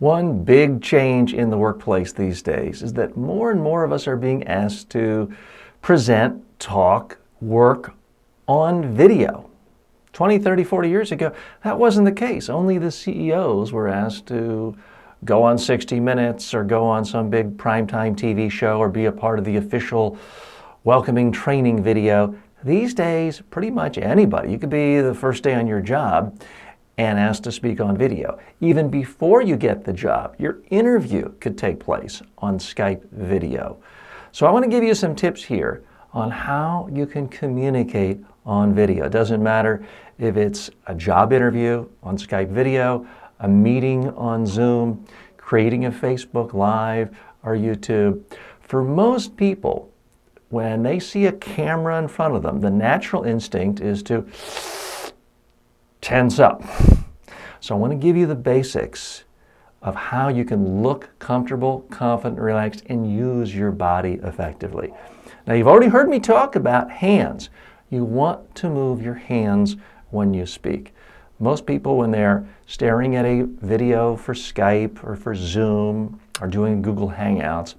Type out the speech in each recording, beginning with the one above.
One big change in the workplace these days is that more and more of us are being asked to present, talk, work on video. 20, 30, 40 years ago, that wasn't the case. Only the CEOs were asked to go on 60 Minutes or go on some big primetime TV show or be a part of the official welcoming training video. These days, pretty much anybody, you could be the first day on your job and asked to speak on video. Even before you get the job, your interview could take place on Skype video. So I want to give you some tips here on how you can communicate on video. It doesn't matter if it's a job interview on Skype video, a meeting on Zoom, creating a Facebook Live or YouTube. For most people, when they see a camera in front of them, the natural instinct is to tense up. So I want to give you the basics of how you can look comfortable, confident, relaxed, and use your body effectively. Now, you've already heard me talk about hands. You want to move your hands when you speak. Most people, when they're staring at a video for Skype or for Zoom or doing Google Hangouts,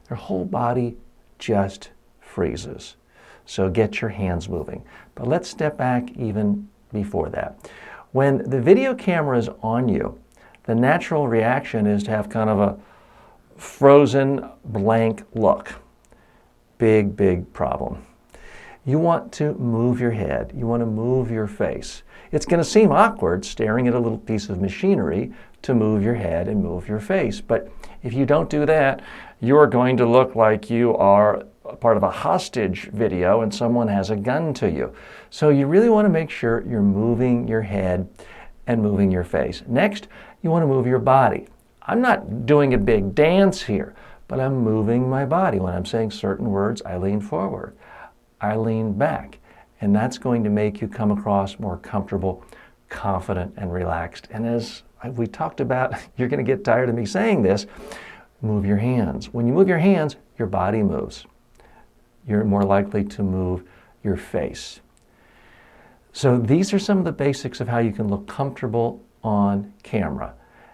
their whole body just freezes. So get your hands moving. But let's step back even before that. When the video camera is on you, the natural reaction is to have kind of a frozen, blank look. Big, big problem. You want to move your head. You want to move your face. It's going to seem awkward staring at a little piece of machinery to move your head and move your face. But if you don't do that, you're going to look like you are part of a hostage video and someone has a gun to you. So you really want to make sure you're moving your head and moving your face. Next, you want to move your body. I'm not doing a big dance here, but I'm moving my body. When I'm saying certain words, I lean forward, I lean back, and that's going to make you come across more comfortable, confident, and relaxed. And as we talked about, you're going to get tired of me saying this, move your hands. When you move your hands, your body moves. You're more likely to move your face. So these are some of the basics of how you can look comfortable on camera.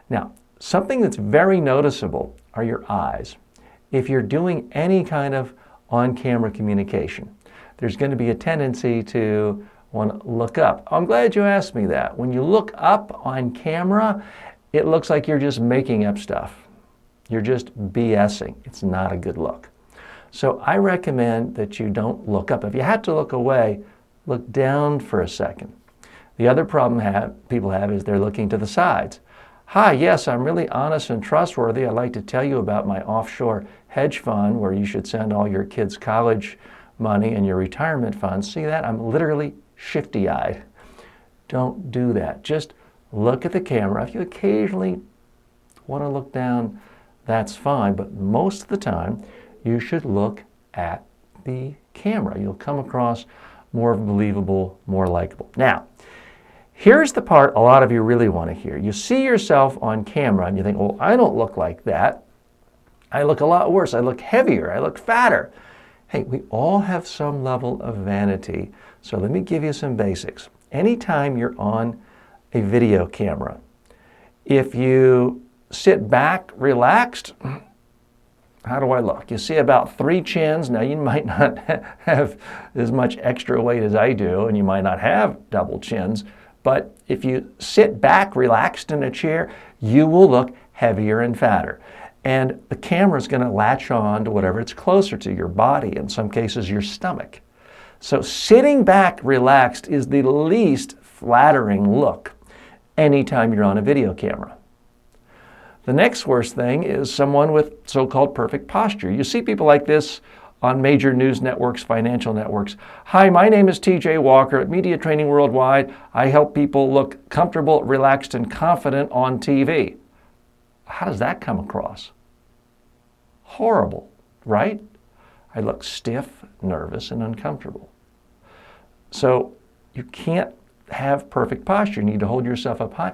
Now, something that's very noticeable are your eyes. If you're doing any kind of on-camera communication, there's going to be a tendency to want to look up. I'm glad you asked me that. When you look up on camera, it looks like you're just making up stuff. You're just BSing. It's not a good look. So I recommend that you don't look up. If you have to look away, look down for a second. The other problem people have is they're looking to the sides. Hi, yes, I'm really honest and trustworthy. I'd like to tell you about my offshore hedge fund where you should send all your kids' college money and your retirement funds. See that? I'm literally shifty-eyed. Don't do that. Just look at the camera. If you occasionally want to look down, that's fine, but most of the time, you should look at the camera. You'll come across more believable, more likable. Now, here's the part a lot of you really want to hear. You see yourself on camera and you think, well, I don't look like that. I look a lot worse. I look heavier. I look fatter. Hey, we all have some level of vanity. So let me give you some basics. Anytime you're on a video camera, if you sit back relaxed, how do I look? You see about 3 chins. Now, you might not have as much extra weight as I do, and you might not have double chins, but if you sit back relaxed in a chair, you will look heavier and fatter. And the camera's going to latch on to whatever it's closer to, your body, in some cases your stomach. So sitting back relaxed is the least flattering look anytime you're on a video camera. The next worst thing is someone with so-called perfect posture. You see people like this on major news networks, financial networks. Hi, my name is TJ Walker at Media Training Worldwide. I help people look comfortable, relaxed, and confident on TV. How does that come across? Horrible, right? I look stiff, nervous, and uncomfortable. So you can't have perfect posture. You need to hold yourself up high.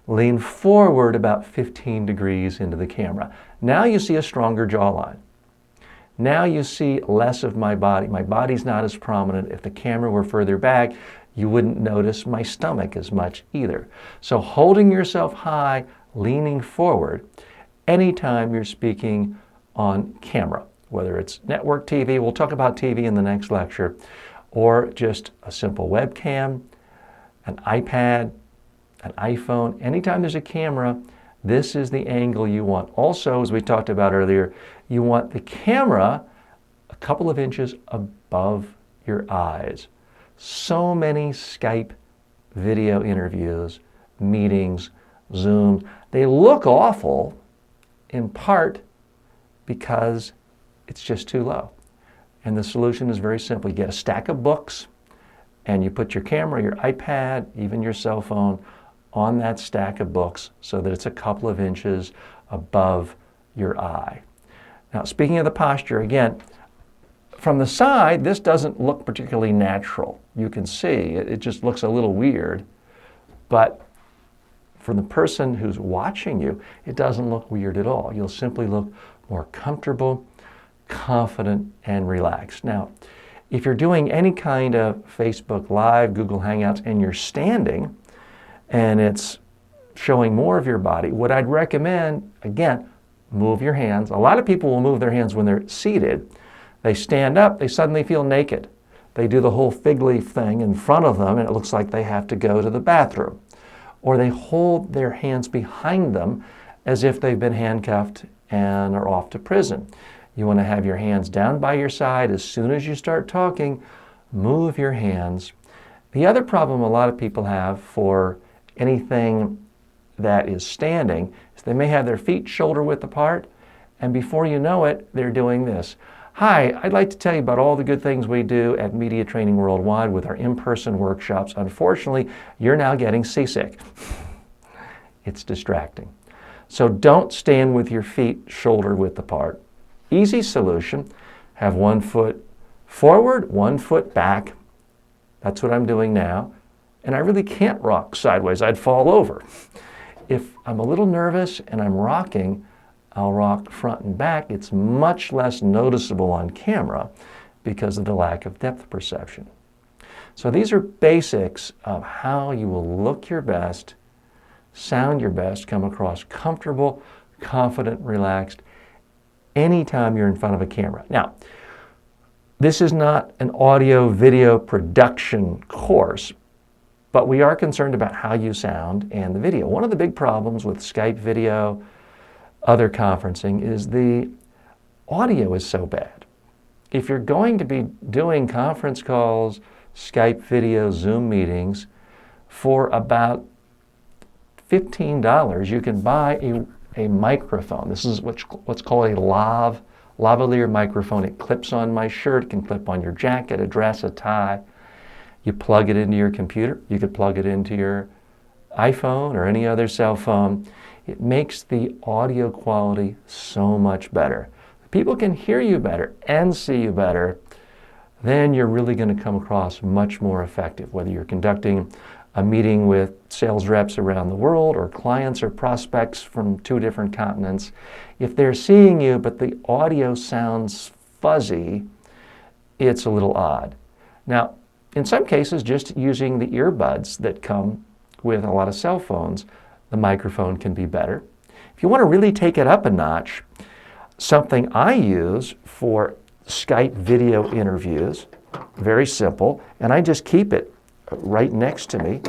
Lean forward about 15 degrees into the camera. Now you see a stronger jawline. Now you see less of my body. My body's not as prominent. If the camera were further back, you wouldn't notice my stomach as much either. So holding yourself high, leaning forward anytime you're speaking on camera, whether it's network TV, we'll talk about TV in the next lecture, or just a simple webcam, an iPad, an iPhone. Anytime there's a camera, this is the angle you want. Also, as we talked about earlier, you want the camera a couple of inches above your eyes. So many Skype video interviews, meetings, Zoom, they look awful in part because it's just too low. And the solution is very simple. You get a stack of books and you put your camera, your iPad, even your cell phone on that stack of books so that it's a couple of inches above your eye. Now, speaking of the posture, again, from the side, this doesn't look particularly natural. You can see it just looks a little weird, but for the person who's watching you, it doesn't look weird at all. You'll simply look more comfortable, confident, and relaxed. Now, if you're doing any kind of Facebook Live, Google Hangouts, and you're standing, and it's showing more of your body, what I'd recommend, again, move your hands. A lot of people will move their hands when they're seated. They stand up, they suddenly feel naked. They do the whole fig leaf thing in front of them, and it looks like they have to go to the bathroom. Or they hold their hands behind them as if they've been handcuffed and are off to prison. You want to have your hands down by your side. As soon as you start talking, move your hands. The other problem a lot of people have for anything that is standing is they may have their feet shoulder width apart, and before you know it, they're doing this. Hi, I'd like to tell you about all the good things we do at Media Training Worldwide with our in-person workshops. Unfortunately, you're now getting seasick. It's distracting. So don't stand with your feet shoulder width apart. Easy solution, have 1 foot forward, 1 foot back. That's what I'm doing now. And I really can't rock sideways. I'd fall over. If I'm a little nervous and I'm rocking, I'll rock front and back. It's much less noticeable on camera because of the lack of depth perception. So these are basics of how you will look your best, sound your best, come across comfortable, confident, relaxed anytime you're in front of a camera. Now, this is not an audio video production course, but we are concerned about how you sound and the video. One of the big problems with Skype video, other conferencing, is the audio is so bad. If you're going to be doing conference calls, Skype video, Zoom meetings, for about $15, you can buy a microphone. This is what's called a lavalier microphone. It clips on my shirt, it can clip on your jacket, a dress, a tie. You plug it into your computer. You could plug it into your iPhone or any other cell phone. It makes the audio quality so much better. People can hear you better and see you better. Then you're really going to come across much more effective, whether you're conducting a meeting with sales reps around the world or clients or prospects from 2 different continents. If they're seeing you but the audio sounds fuzzy, it's a little odd. Now, in some cases, just using the earbuds that come with a lot of cell phones, the microphone can be better. If you want to really take it up a notch, something I use for Skype video interviews, very simple, and I just keep it right next to me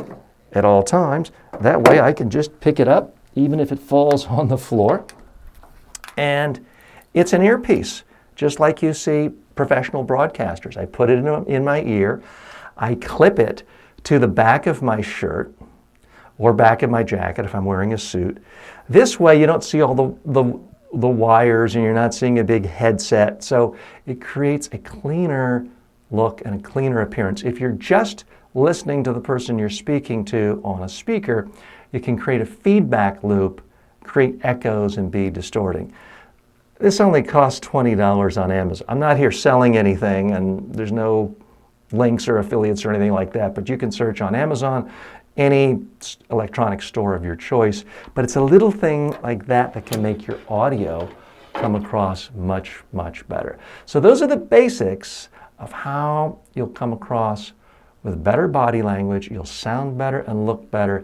at all times. That way I can just pick it up even if it falls on the floor. And it's an earpiece, just like you see professional broadcasters. I put it in my ear. I clip it to the back of my shirt or back of my jacket if I'm wearing a suit. This way you don't see all the wires and you're not seeing a big headset. So it creates a cleaner look and a cleaner appearance. If you're just listening to the person you're speaking to on a speaker, you can create a feedback loop, create echoes, and be distorting. This only costs $20 on Amazon. I'm not here selling anything, and there's no links or affiliates or anything like that, but you can search on Amazon, any electronic store of your choice. But it's a little thing like that that can make your audio come across much, much better. So those are the basics of how you'll come across with better body language, you'll sound better and look better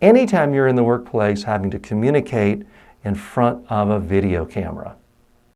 anytime you're in the workplace having to communicate in front of a video camera.